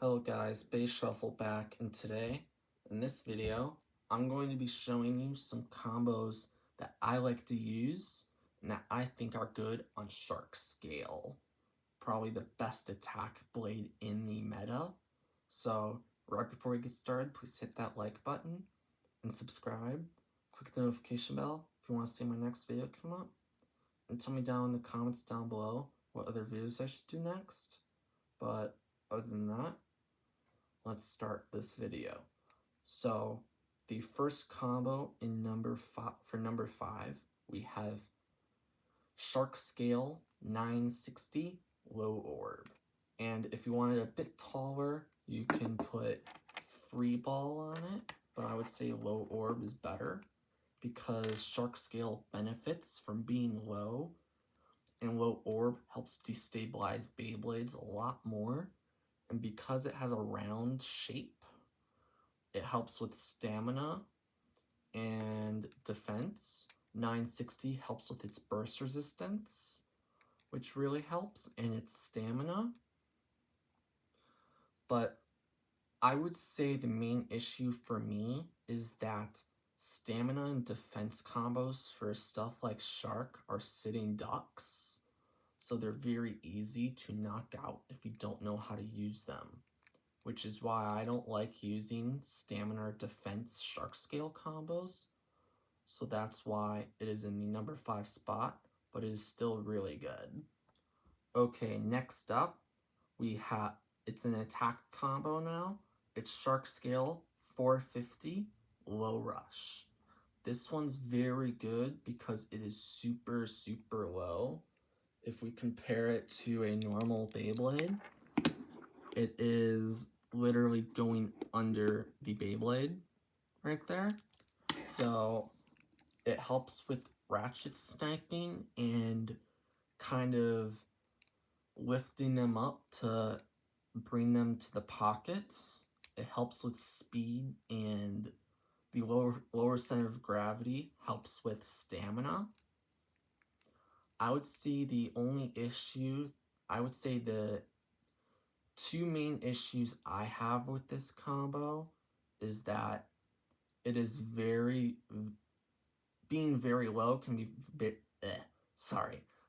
Hello guys, Base Shuffle back, and today, in this video, I'm going to be showing you some combos that I like to use and that I think are good on Shark Scale. Probably the best attack blade in the meta. So, right before we get started, please hit that like button and subscribe. Click the notification bell if you want to see my next video come up. And tell me down in the comments down below what other videos I should do next. But other than that, let's start this video. So the first combo in number five, we have Shark Scale 960 Low Orb. And if you want it a bit taller, you can put Free Ball on it, but I would say Low Orb is better because Shark Scale benefits from being low, and Low Orb helps destabilize Beyblades a lot more. And because it has a round shape, it helps with stamina and defense. 960 helps with its burst resistance, which really helps, and its stamina. But I would say the main issue for me is that stamina and defense combos for stuff like Shark are sitting ducks. So they're very easy to knock out if you don't know how to use them, which is why I don't like using stamina or defense Shark Scale combos. So that's why it is in the number 5 spot, but it is still really good. Okay, next up, we have, it's an attack combo now. It's Shark Scale 450 Low Rush. This one's very good because it is super, super low. If we compare it to a normal Beyblade, it is literally going under the Beyblade right there. So it helps with ratchet sniping and kind of lifting them up to bring them to the pockets. It helps with speed, and the lower center of gravity helps with stamina. I would say the two main issues I have with this combo is that it is being very low can be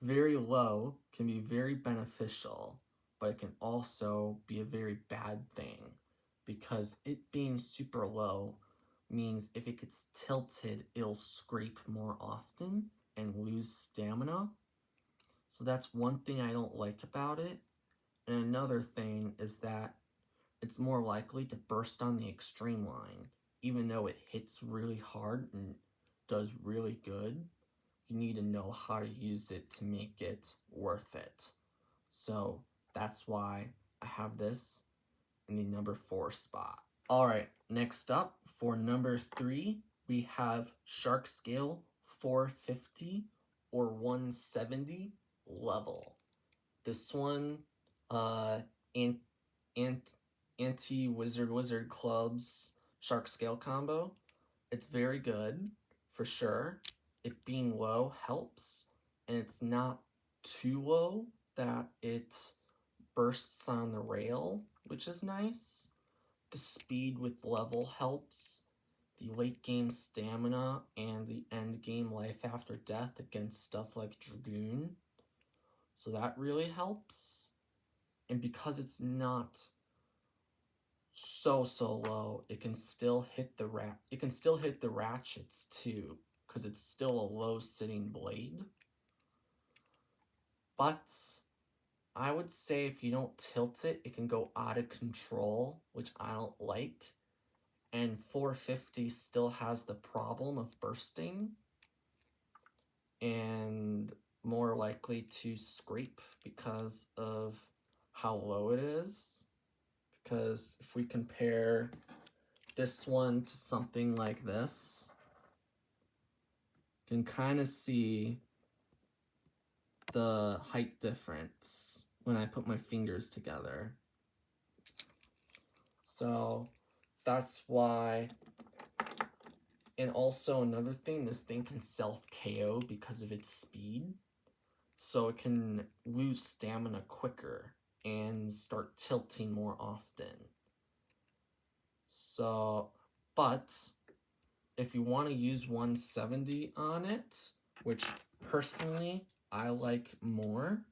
very low can be very beneficial, but it can also be a very bad thing because it being super low means if it gets tilted, it'll scrape more often and lose stamina. So that's one thing I don't like about it. And another thing is that it's more likely to burst on the extreme line. Even though it hits really hard and does really good, you need to know how to use it to make it worth it. So that's why I have this in the number 4 spot. Alright, next up, for number 3, we have Shark Scale 450 or 170 level. This one, Anti-Wizard Club's Shark Scale combo. It's very good, for sure. It being low helps, and it's not too low that it bursts on the rail, which is nice. The speed with level helps. The late game stamina and the end game life after death against stuff like Dragoon. So that really helps. And because it's not so low, it can still hit the ratchets too, because it's still a low sitting blade. But I would say if you don't tilt it, it can go out of control, which I don't like. And 450 still has the problem of bursting and more likely to scrape because of how low it is. Because if we compare this one to something like this, you can kind of see the height difference when I put my fingers together. So that's why. And also another thing, this thing can self-KO because of its speed. So it can lose stamina quicker and start tilting more often. So, but if you want to use 170 on it, which personally I like more,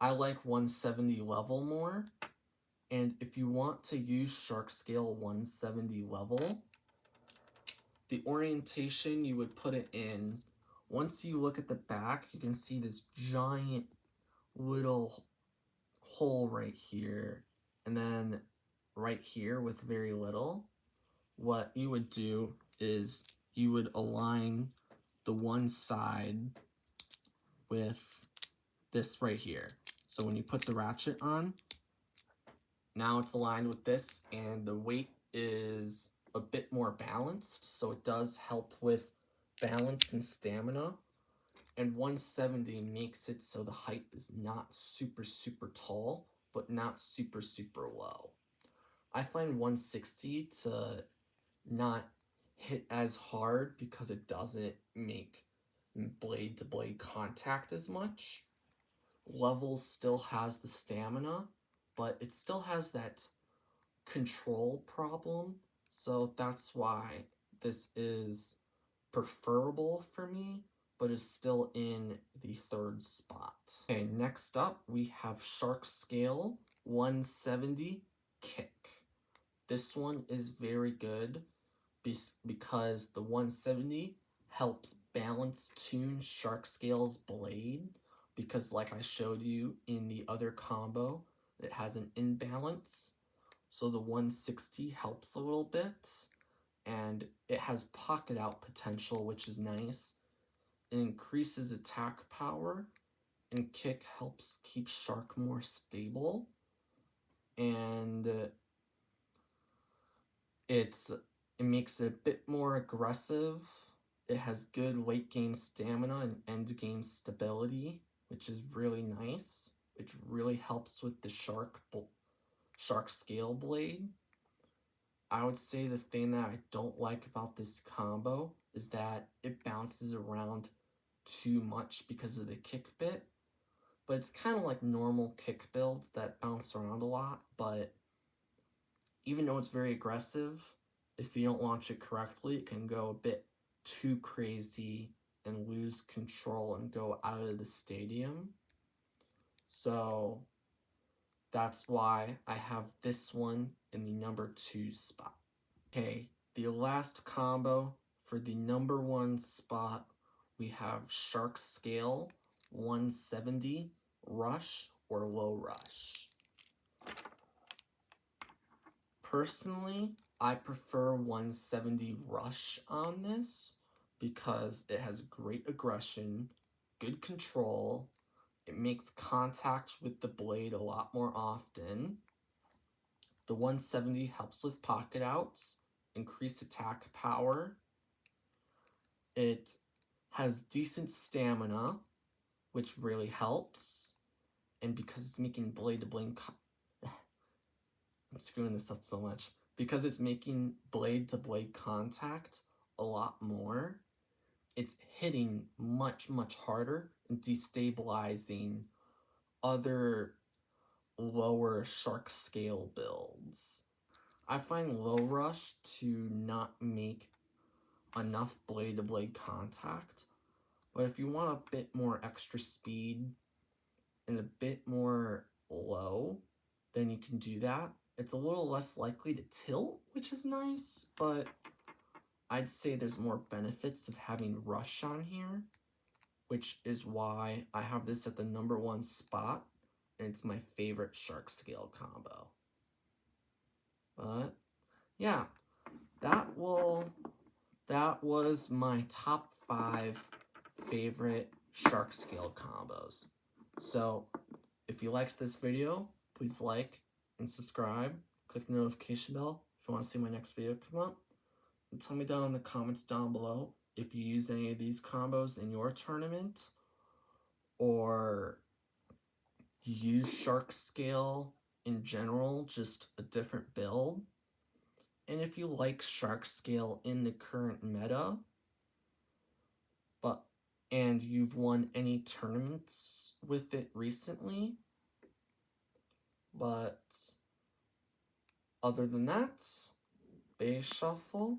I like 170 level more. And if you want to use Shark Scale 170 level, the orientation you would put it in, once you look at the back, you can see this giant little hole right here, and then right here with very little. What you would do is you would align the one side with this right here. So when you put the ratchet on, now it's aligned with this, and the weight is a bit more balanced, so it does help with balance and stamina. And 170 makes it so the height is not super tall, but not super low. I find 160 to not hit as hard because it doesn't make blade to blade contact as much. Levels still has the stamina, but it still has that control problem, so that's why this is preferable for me, but is still in the third spot. Okay, next up we have Shark Scale 170 Kick. This one is very good because the 170 helps balance tune Shark Scale's blade, because like I showed you in the other combo, it has an imbalance. So the 160 helps a little bit, and it has pocket out potential, which is nice. It increases attack power, and Kick helps keep Shark more stable, and it makes it a bit more aggressive. It has good late game stamina and end game stability, which is really nice, which really helps with the Shark Scale blade. I would say the thing that I don't like about this combo is that it bounces around too much because of the kick bit. But it's kind of like normal kick builds that bounce around a lot, but even though it's very aggressive, if you don't launch it correctly, it can go a bit too crazy and lose control and go out of the stadium. So that's why I have this one in the number 2 spot. Okay, the last combo for the number 1 spot, we have Shark Scale 170 Rush or Low Rush. Personally, I prefer 170 Rush on this because it has great aggression, good control, it makes contact with the blade a lot more often. The 170 helps with pocket outs, increase attack power. It has decent stamina, which really helps. And because it's making blade to blade I'm screwing this up so much. Because it's making blade to blade contact a lot more, it's hitting much harder and destabilizing other lower Shark Scale builds. I find Low Rush to not make enough blade to blade contact, but if you want a bit more extra speed and a bit more low, then you can do that. It's a little less likely to tilt, which is nice, but I'd say there's more benefits of having Rush on here, which is why I have this at the number 1 spot, and it's my favorite Shark Scale combo. But yeah, that was my top 5 favorite Shark Scale combos. So if you liked this video, please like and subscribe. Click the notification bell if you want to see my next video come up. And tell me down in the comments down below if you use any of these combos in your tournament, or you use Shark Scale in general, just a different build. and if you like Shark Scale in the current meta, and you've won any tournaments with it recently. But other than that, base shuffle